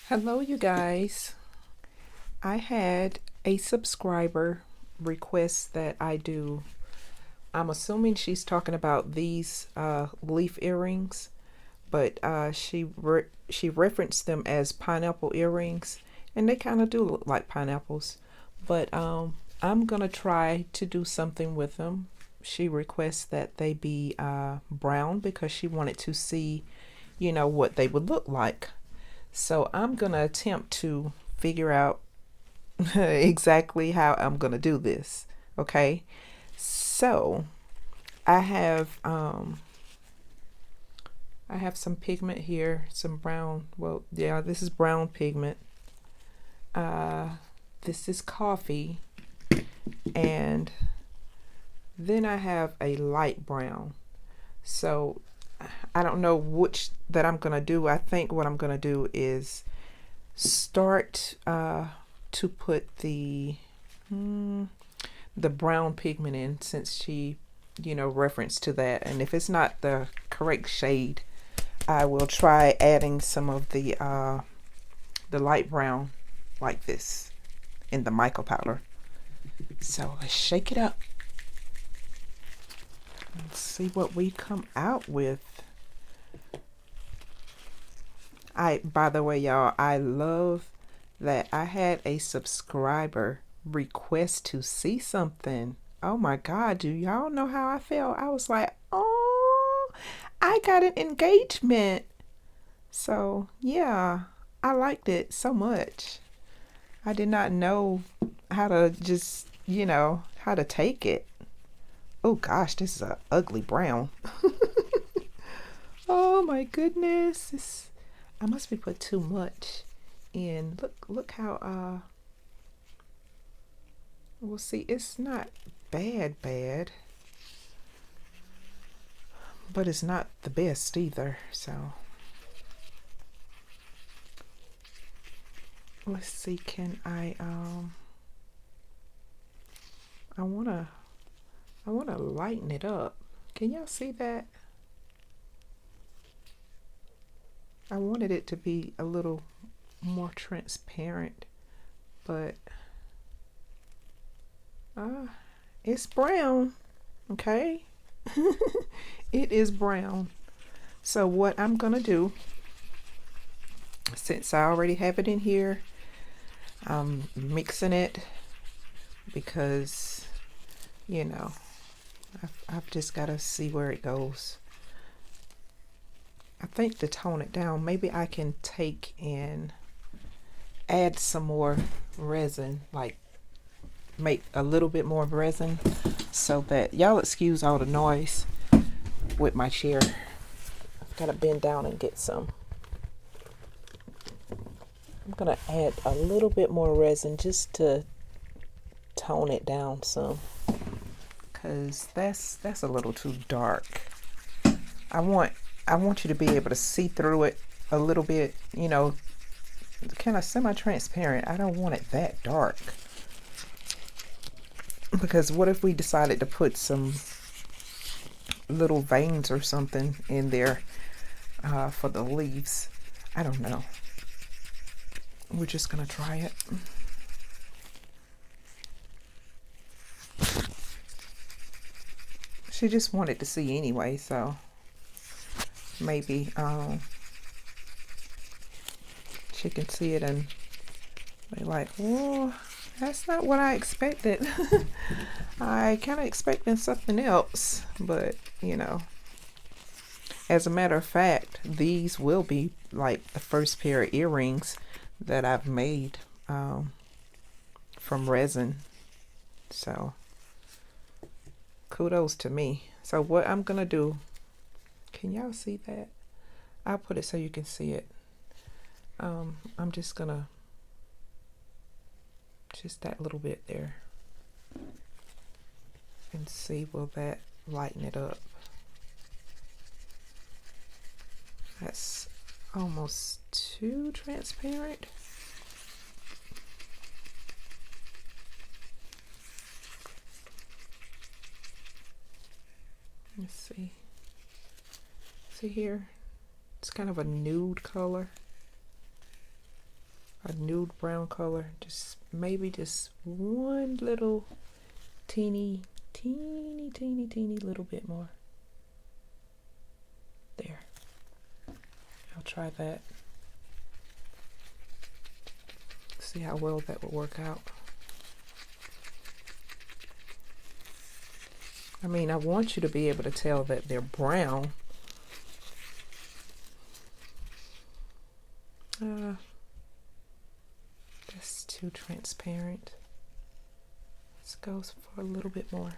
Hello, you guys. I had a subscriber request that I do. I'm assuming she's talking about these leaf earrings, but she referenced them as pineapple earrings, and they kind of do look like pineapples. But I'm gonna try to do something with them. She requests that they be brown because she wanted to see, what they would look like. So I'm going to attempt to figure out exactly how I'm going to do this. Okay. So I have um I have some pigment here, some brown. Well, yeah, this is brown pigment. Uh this is coffee, and then I have a light brown. So I don't know which that I'm going to do. I think what I'm going to do is start to put the brown pigment in, since she referenced to that. And if it's not the correct shade, I will try adding some of the light brown like this in the mica powder. So let's shake it up and see what we come out with. By the way, y'all, I love that I had a subscriber request to see something. Oh my God, do y'all know how I felt? I was like, oh, I got an engagement. So yeah, I liked it so much. I did not know how to just, how to take it. Oh gosh, this is a ugly brown. Oh my goodness. I must be put too much in. Look how we'll see, it's not bad, but it's not the best either. So let's see, can I wanna lighten it up. Can y'all see that? I wanted it to be a little more transparent, but it's brown. Okay. It is brown. So what I'm gonna do, since I already have it in here, I'm mixing it because I've just got to see where it goes. I think to tone it down, maybe I can take and add some more resin, like make a little bit more resin, so that y'all excuse all the noise with my chair. I've got to bend down and get some. I'm gonna add a little bit more resin just to tone it down some, because that's a little too dark. I want you to be able to see through it a little bit, kind of semi-transparent. I don't want it that dark, because what if we decided to put some little veins or something in there for the leaves? I don't know. We're just gonna try it. She just wanted to see anyway, so maybe she can see it and be like, whoa, that's not what I expected. I kind of expecting something else, but as a matter of fact, these will be like the first pair of earrings that I've made from resin. So kudos to me. So what I'm gonna do, can y'all see that? I'll put it so you can see it. I'm just gonna, just that little bit there, and see, will that lighten it up? That's almost too transparent. Let's see. See here? It's kind of a nude color. a nude brown color. Just maybe just one little teeny little bit more. There. I'll try that. See how well that will work out. I mean, I want you to be able to tell that they're brown. That's too transparent. Let's go for a little bit more.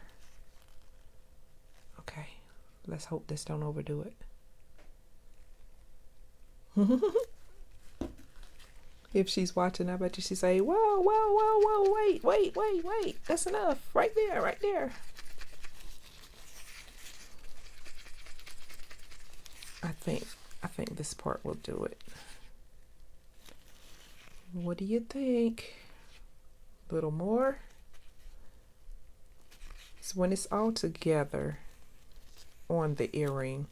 Okay, let's hope this don't overdo it. If she's watching, I bet you she'd say, whoa, wait, that's enough. Right there. I think this part will do it. What do you think? A little more? So when it's all together on the earring,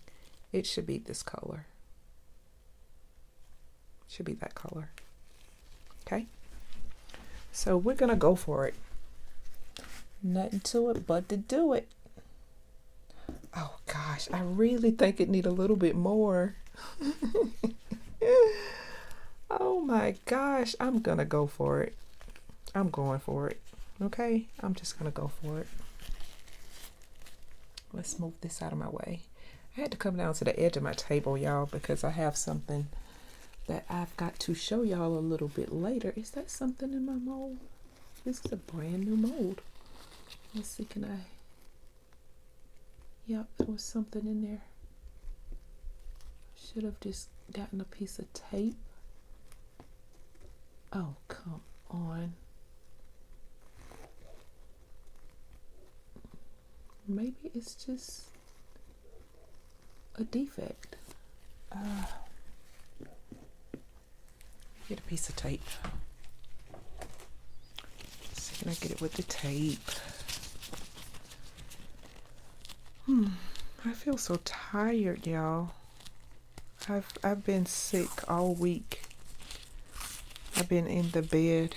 it should be this color. Should be that color. Okay? So we're gonna go for it. Nothing to it but to do it. Oh gosh, I really think it need a little bit more. Oh my gosh, I'm gonna go for it. I'm going for it. Okay, I'm just gonna go for it. Let's move this out of my way. I had to come down to the edge of my table, y'all, because I have something that I've got to show y'all a little bit later. Is that something in my mold? This is a brand new mold. Let's see, can I? Yep, there was something in there. Should have just gotten a piece of tape. Oh, come on. Maybe it's just a defect. Get a piece of tape. Let's see, can I get it with the tape? I feel so tired, y'all. I've been sick all week. I've been in the bed.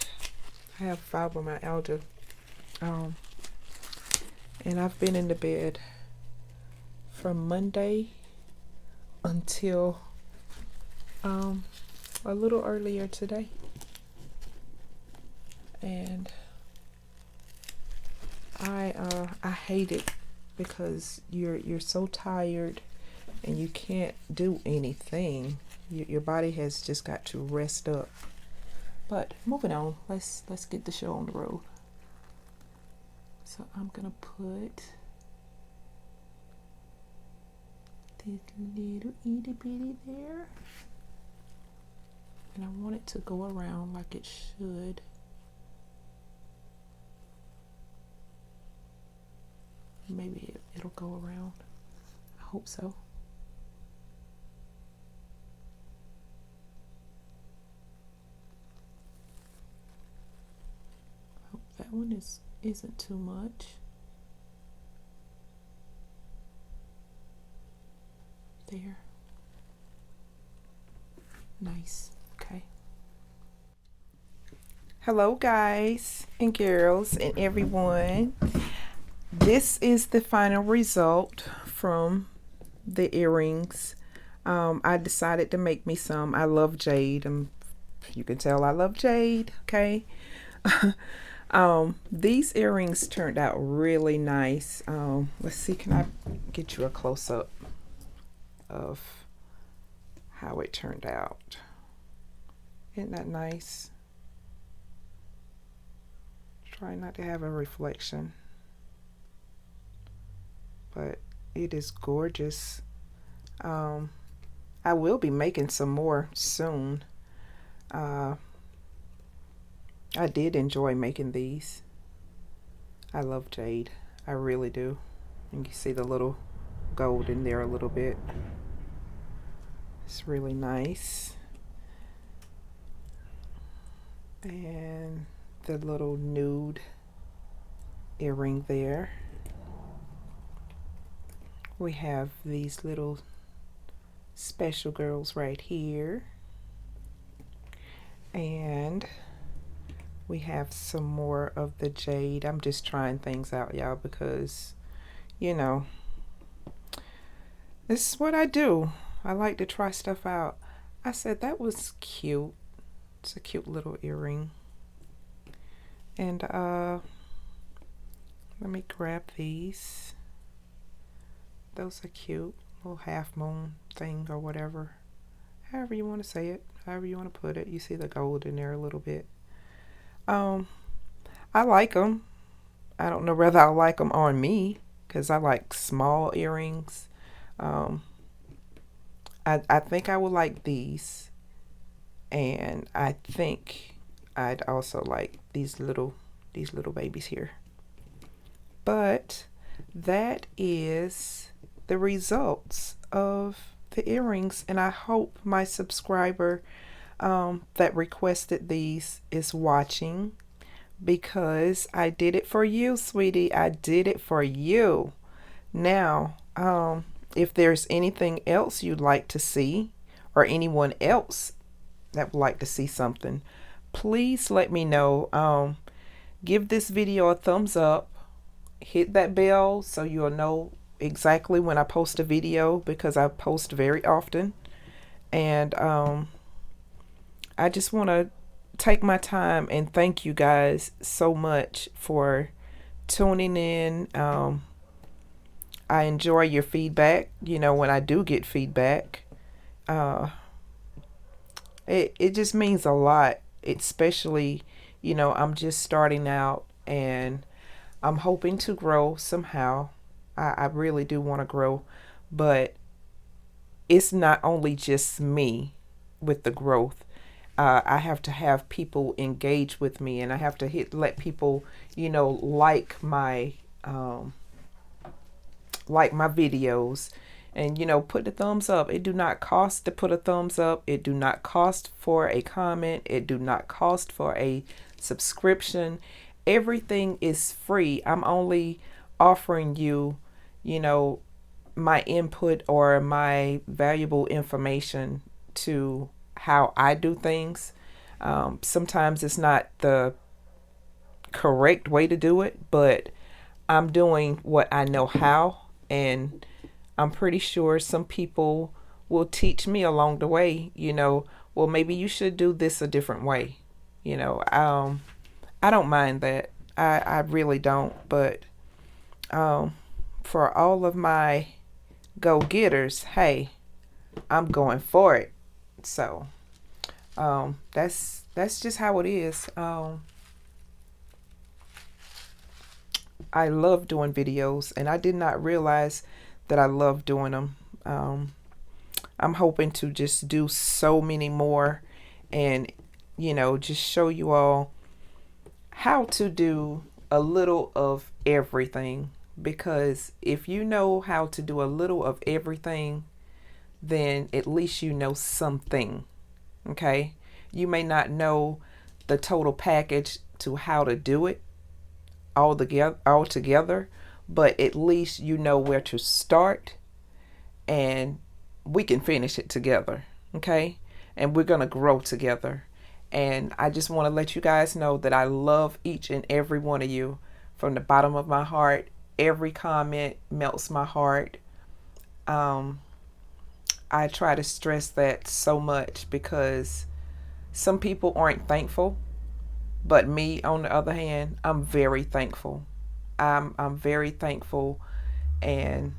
I have fibromyalgia. And I've been in the bed from Monday until a little earlier today. And I hate it because you're so tired and you can't do anything. Your body has just got to rest up. But moving on, let's get the show on the road. So I'm gonna put this little itty bitty there, and I want it to go around like it should. Maybe it'll go around. I hope so. Hope that one isn't too much. There. Nice. Okay. Hello guys and girls and everyone. This is the final result from the earrings. I decided to make me some. I love jade. You can tell I love jade. Okay. These earrings turned out really nice. Let's see, can I get you a close-up of how it turned out? Isn't that nice? Try not to have a reflection, but it is gorgeous. I will be making some more soon. I did enjoy making these. I love jade. I really do. You can see the little gold in there a little bit. It's really nice. And the little nude earring there. We have these little special girls right here. And We have some more of the jade. I'm just trying things out, y'all, because, you know, this is what I do. I like to try stuff out. I said that was cute. It's a cute little earring. And let me grab these. Those are cute. Little half moon thing or whatever. However you want to say it. However you want to put it. You see the gold in there a little bit. I like them. I don't know whether I like them on me, because I like small earrings. I think I would like these, and I think I'd also like these little babies here. But that is the results of the earrings, and I hope my subscriber that requested these is watching, because I did it for you, sweetie. I did it for you. Now, if there's anything else you'd like to see, or anyone else that would like to see something, please let me know. Give this video a thumbs up. Hit that bell so you'll know exactly when I post a video, because I post very often. And I just want to take my time and thank you guys so much for tuning in. I enjoy your feedback. You know, when I do get feedback, it just means a lot, especially, you know, I'm just starting out and I'm hoping to grow somehow. I really do want to grow, but it's not only just me with the growth. I have to have people engage with me, and I have to let people, you know, like my videos, and, you know, put the thumbs up. It do not cost to put a thumbs up. It do not cost for a comment. It do not cost for a subscription. Everything is free. I'm only offering you, you know, my input or my valuable information to how I do things. Sometimes it's not the correct way to do it, but I'm doing what I know how, and I'm pretty sure some people will teach me along the way, you know, well, maybe you should do this a different way. You know, I don't mind that. I really don't. But for all of my go-getters, hey, I'm going for it. So that's just how it is. I love doing videos, and I did not realize that I love doing them. I'm hoping to just do so many more, and, you know, just show you all how to do a little of everything. Because if you know how to do a little of everything, then at least you know something. Okay? You may not know the total package to how to do it all together, but at least you know where to start, and we can finish it together. Okay? And we're going to grow together. And I just want to let you guys know that I love each and every one of you from the bottom of my heart. Every comment melts my heart. I try to stress that so much, because some people aren't thankful, but me, on the other hand, I'm very thankful. I'm very thankful, and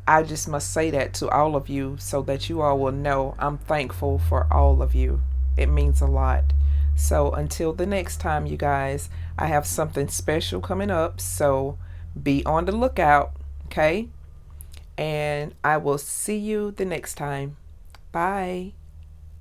I just must say that to all of you so that you all will know I'm thankful for all of you. It means a lot. So until the next time, you guys, I have something special coming up, so be on the lookout, okay? And I will see you the next time. Bye.